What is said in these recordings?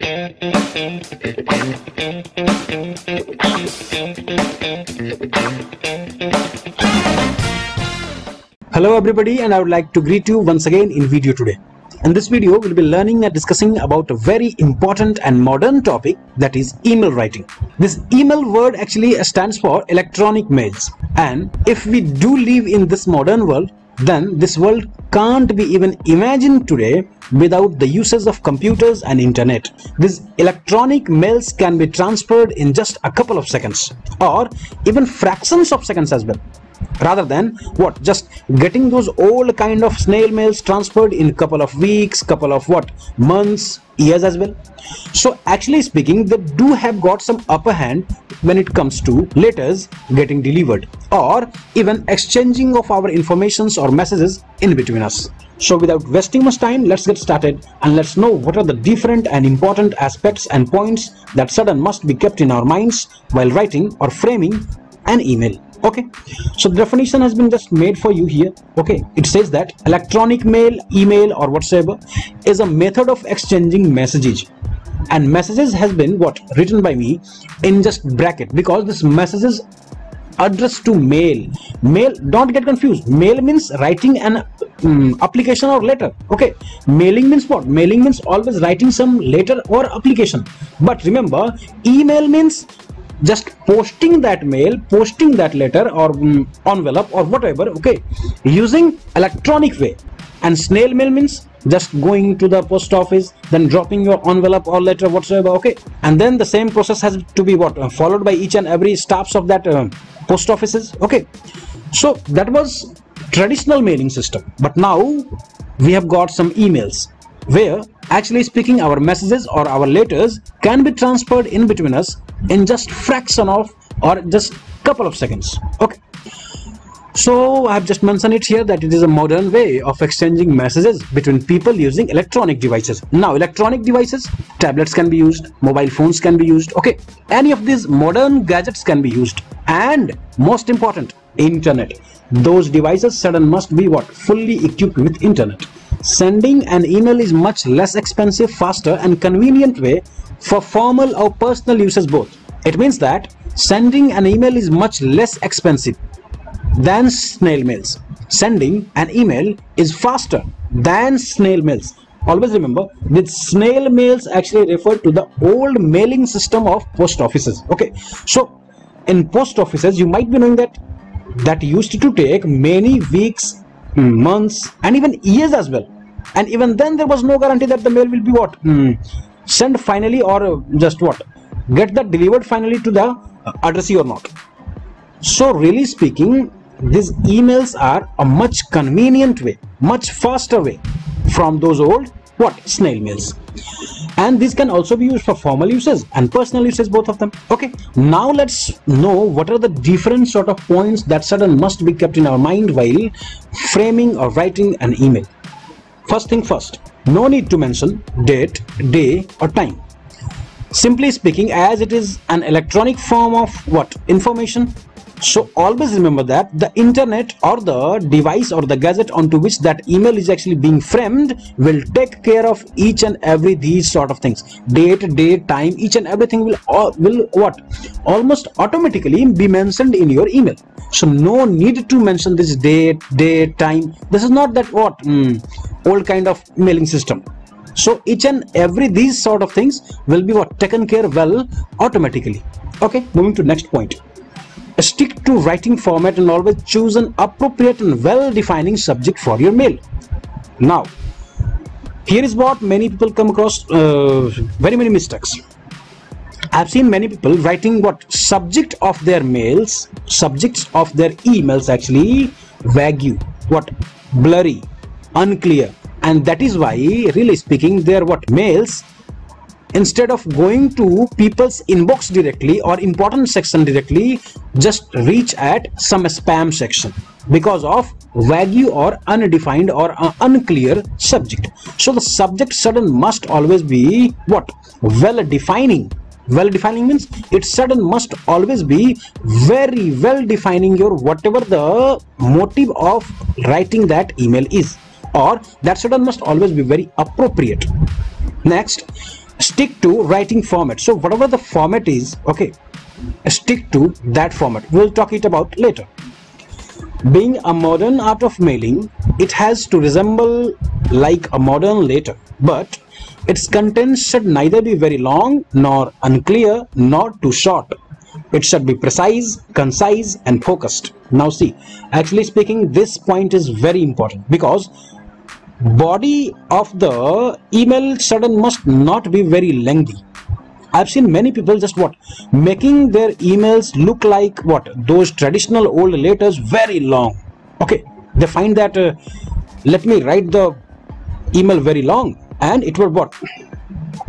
Hello everybody, and I would like to greet you once again in video today. In this video, we'll be learning and discussing about a very important and modern topic, that is email writing. This email word actually stands for electronic mails, and if we do live in this modern world, then this world can't be even imagined today without the uses of computers and internet. These electronic mails can be transferred in just a couple of seconds, or even fractions of seconds as well, rather than just getting those old kind of snail mails transferred in a couple of weeks, couple of months, years as well. So actually speaking, they do have got some upper hand when it comes to letters getting delivered, or even exchanging of our informations or messages in between us. So without wasting much time, let's get started and let's know what are the different and important aspects and points that sudden must be kept in our minds while writing or framing an email. Okay, so the definition has been just made for you here. Okay, it says that electronic mail, email or whatsoever is a method of exchanging messages, and messages has been written by me in just bracket, because this message is addressed to mail. Mail, don't get confused, mail means writing an application or letter. Okay, mailing means what? Mailing means always writing some letter or application, but remember, email means just posting that mail, posting that letter or envelope or whatever, okay, using electronic way. And snail mail means just going to the post office, then dropping your envelope or letter whatsoever, okay, and then the same process has to be followed by each and every staffs of that post offices. Okay, so that was traditional mailing system, but now we have got some emails where actually speaking our messages or our letters can be transferred in between us in just fraction of or just couple of seconds. Okay, so I have just mentioned it here that it is a modern way of exchanging messages between people using electronic devices. Now electronic devices, tablets can be used, mobile phones can be used, okay, any of these modern gadgets can be used, and most important, internet. Those devices sudden must be fully equipped with internet. Sending an email is much less expensive, faster and convenient way for formal or personal uses both. It means that sending an email is much less expensive than snail mails. Sending an email is faster than snail mails. Always remember, with snail mails actually refer to the old mailing system of post offices. Okay, so in post offices you might be knowing that used to take many weeks, months and even years as well, and even then there was no guarantee that the mail will be sent finally, or just get that delivered finally to the addressee or not. So really speaking, these emails are a much convenient way, much faster way from those old snail mails, and these can also be used for formal uses and personal uses, both of them. Okay, now let's know what are the different sort of points that sudden must be kept in our mind while framing or writing an email. First thing first, no need to mention date, day or time. Simply speaking, as it is an electronic form of information, so always remember that the internet or the device or the gadget onto which that email is actually being framed will take care of each and every these sort of things. Date, day, time, each and everything will almost automatically be mentioned in your email. So no need to mention this date, day, time. This is not that old kind of mailing system. So each and every these sort of things will be taken care well automatically. Okay, moving to next point. Stick to writing format and always choose an appropriate and well-defining subject for your mail. Now, here is what many people come across very many mistakes. I've seen many people writing subject of their mails, subjects of their emails actually vague, blurry, unclear, and that is why really speaking their mails, instead of going to people's inbox directly or important section directly, just reach at some spam section because of vague or undefined or unclear subject. So the subject sudden must always be well defining. Well defining means it sudden must always be very well defining your whatever the motive of writing that email is, or that sudden must always be very appropriate. Next, stick to writing format. So whatever the format is, okay, stick to that format. We'll talk it about later. Being a modern art of mailing, it has to resemble like a modern letter, but its contents should neither be very long nor unclear nor too short. It should be precise, concise and focused. Now see, actually speaking, this point is very important, because body of the email must not be very lengthy. I've seen many people just making their emails look like those traditional old letters, very long. Okay, they find that let me write the email very long, and it will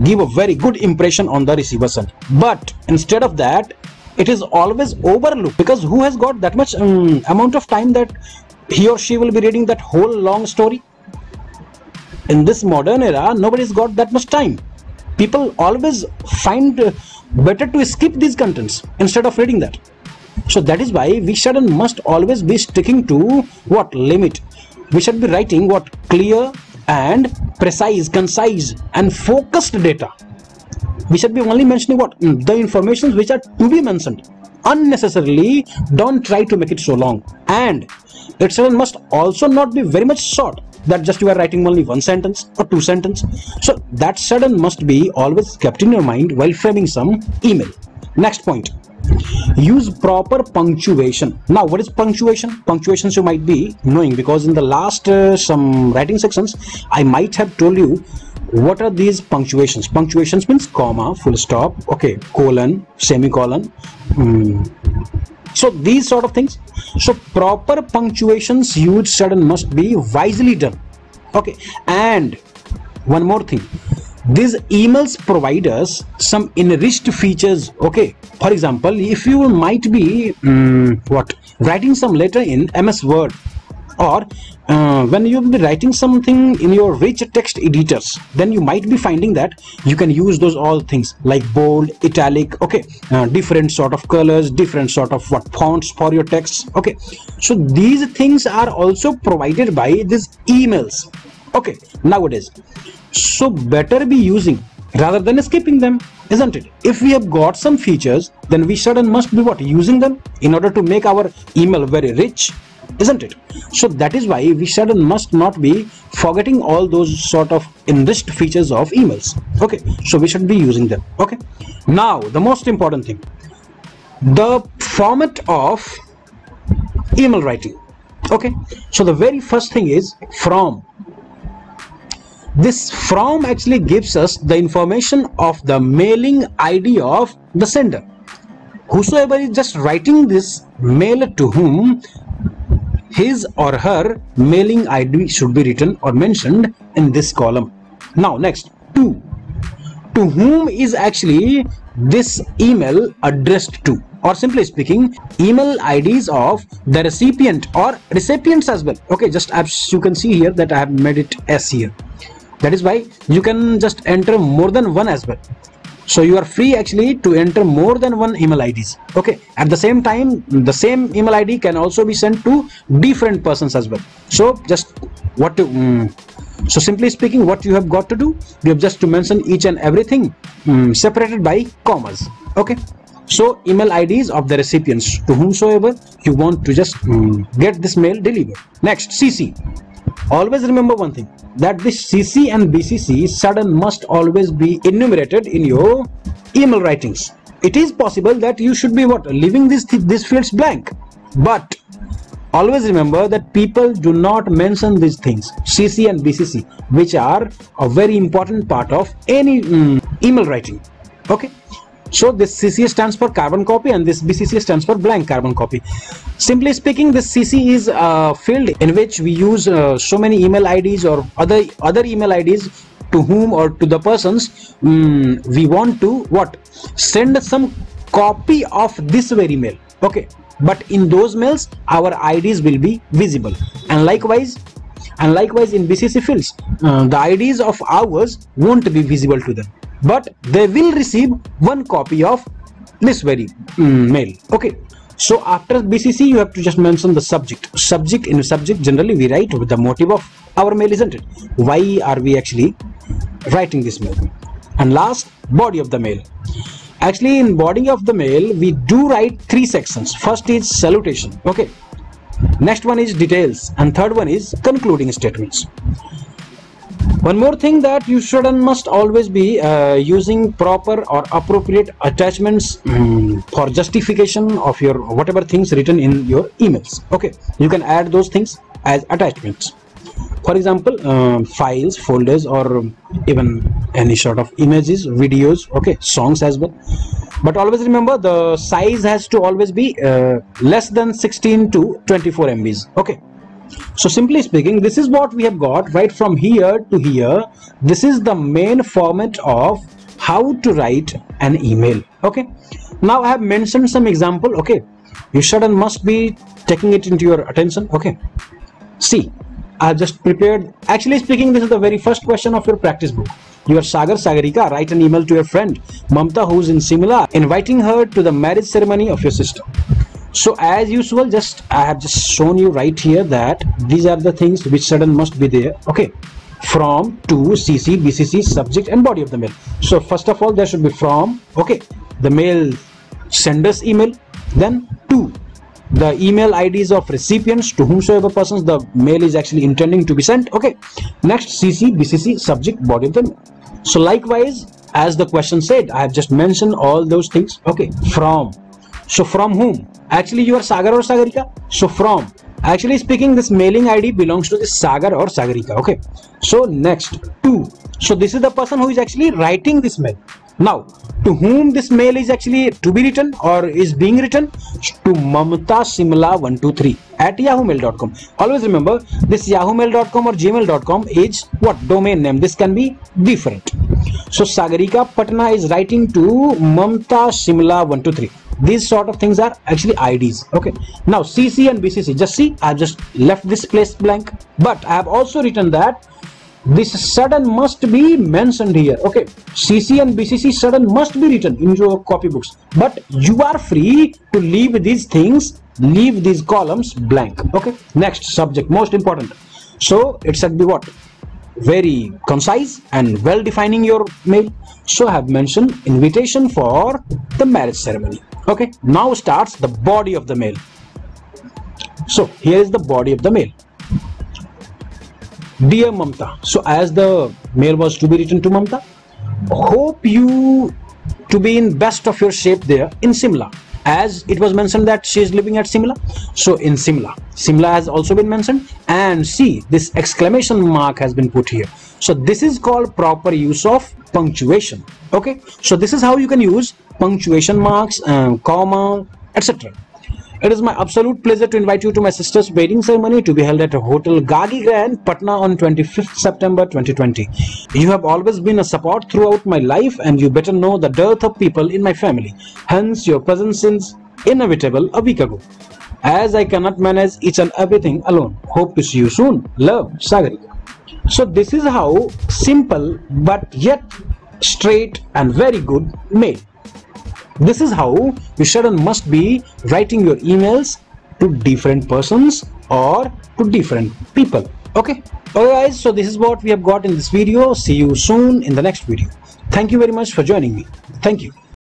give a very good impression on the receiver side. But instead of that, it is always overlooked, because who has got that much amount of time that he or she will be reading that whole long story? In this modern era, nobody's got that much time. People always find better to skip these contents instead of reading that. So that is why we should and must always be sticking to limit. We should be writing clear and precise, concise and focused data. We should be only mentioning the informations which are to be mentioned. Unnecessarily, don't try to make it so long. And it must also not be very much short, that just you are writing only one sentence or two sentences. So that must be always kept in your mind while framing some email. Next point, use proper punctuation. Now what is punctuation? Punctuations you might be knowing, because in the last some writing sections I might have told you what are these punctuations. Punctuations means comma, full stop, okay, colon, semicolon, so these sort of things. So proper punctuations used must be wisely done. Okay, and one more thing, these emails provide us some enriched features. Okay, for example, if you might be writing some letter in MS Word, or when you will be writing something in your rich text editors, then you might be finding that you can use those all things like bold, italic, okay, different sort of colors, different sort of fonts for your text. Okay, so these things are also provided by these emails, okay, nowadays. So better be using rather than skipping them, isn't it? If we have got some features, then we should and must be using them in order to make our email very rich, isn't it? So that is why we should and must not be forgetting all those sort of enriched features of emails. Okay, so we should be using them. Okay, now the most important thing, the format of email writing. Okay, so the very first thing is from. This from actually gives us the information of the mailing ID of the sender. Whosoever is just writing this mail to whom, his or her mailing ID should be written or mentioned in this column. Now next, to whom is actually this email addressed to, or simply speaking, email IDs of the recipient or recipients as well. Okay, just as you can see here that I have made it S here. That is why you can just enter more than one as well. So you are free actually to enter more than one email IDs. Okay, at the same time, the same email ID can also be sent to different persons as well. So just so simply speaking, what you have got to do, you have just to mention each and everything separated by commas. Okay, so email IDs of the recipients to whomsoever you want to just get this mail delivered. Next, CC. Always remember one thing, that this CC and BCC must always be enumerated in your email writings. It is possible that you should be leaving these fields blank, but always remember that people do not mention these things, CC and BCC, which are a very important part of any email writing. Okay, so this CC stands for carbon copy and this BCC stands for blank carbon copy. Simply speaking, this CC is a field in which we use so many email IDs or other email IDs to whom or to the persons we want to send some copy of this very mail. Okay, but in those mails our IDs will be visible, and likewise in BCC fields the IDs of ours won't be visible to them, but they will receive one copy of this very mail. Okay, so after BCC you have to just mention the subject. In subject generally we write with the motive of our mail, isn't it? Why are we actually writing this mail? And last, body of the mail. Actually, in body of the mail, we do write 3 sections. First is salutation, okay. Next one is details, and third one is concluding statements. One more thing, that you should and must always be using proper or appropriate attachments for justification of your whatever things written in your emails, okay. You can add those things as attachments. For example, files, folders, or even any sort of images, videos, okay, songs as well. But always remember, the size has to always be less than 16 to 24 MBs, okay. So simply speaking, this is what we have got right from here to here. This is the main format of how to write an email, okay. Now I have mentioned some example, okay. You should and must be taking it into your attention, okay. See, I have just prepared. Actually speaking, this is the very first question of your practice book. You are Sagar Sagarika. Write an email to your friend Mamta, who is in Simla, inviting her to the marriage ceremony of your sister. So as usual, I have just shown you right here that these are the things which should and must be there, okay. From, to, CC, BCC, subject and body of the mail. So first of all, there should be from, okay, the mail sender's email, then to, the email IDs of recipients, to whomsoever persons the mail is actually intending to be sent, okay. Next, CC, BCC, subject, body of the mail. So likewise, as the question said, I have just mentioned all those things, okay. From, so from whom? Actually you are Sagar or Sagarika, so from. Actually speaking, this mailing ID belongs to this Sagar or Sagarika, okay. So next, to, so this is the person who is actually writing this mail. Now, to whom this mail is actually to be written or is being written? To Mamta Simla 123 at yahoomail.com. Always remember, this yahoomail.com or gmail.com is what domain name. This can be different. So Sagarika Patna is writing to Mamta Simla 123. These sort of things are actually IDs, okay. Now CC and BCC, just see, I have just left this place blank, but I have also written that this sudden must be mentioned here, okay. CC and BCC sudden must be written in your copybooks, but you are free to leave these things, leave these columns blank, okay. Next, subject, most important. So it should be what? Very concise and well defining your mail. So I have mentioned invitation for the marriage ceremony, okay. Now starts the body of the mail. So here is the body of the mail. Dear Mamta, so as the mail was to be written to Mamta, hope you to be in best of your shape there in Simla, as it was mentioned that she is living at Simla. So in Simla has also been mentioned, and see, this exclamation mark has been put here. So this is called proper use of punctuation, okay. So this is how you can use punctuation marks, comma, etc. It is my absolute pleasure to invite you to my sister's wedding ceremony to be held at a Hotel Gagi Grand, Patna on 25th September 2020. You have always been a support throughout my life, and you better know the dearth of people in my family. Hence, your presence is inevitable a week ago, as I cannot manage each and everything alone. Hope to see you soon. Love, Sagarika. So this is how simple but yet straight and very good mail. This is how you should and must be writing your emails to different persons or to different people, okay. Okay guys, so this is what we have got in this video. See you soon in the next video. Thank you very much for joining me. Thank you.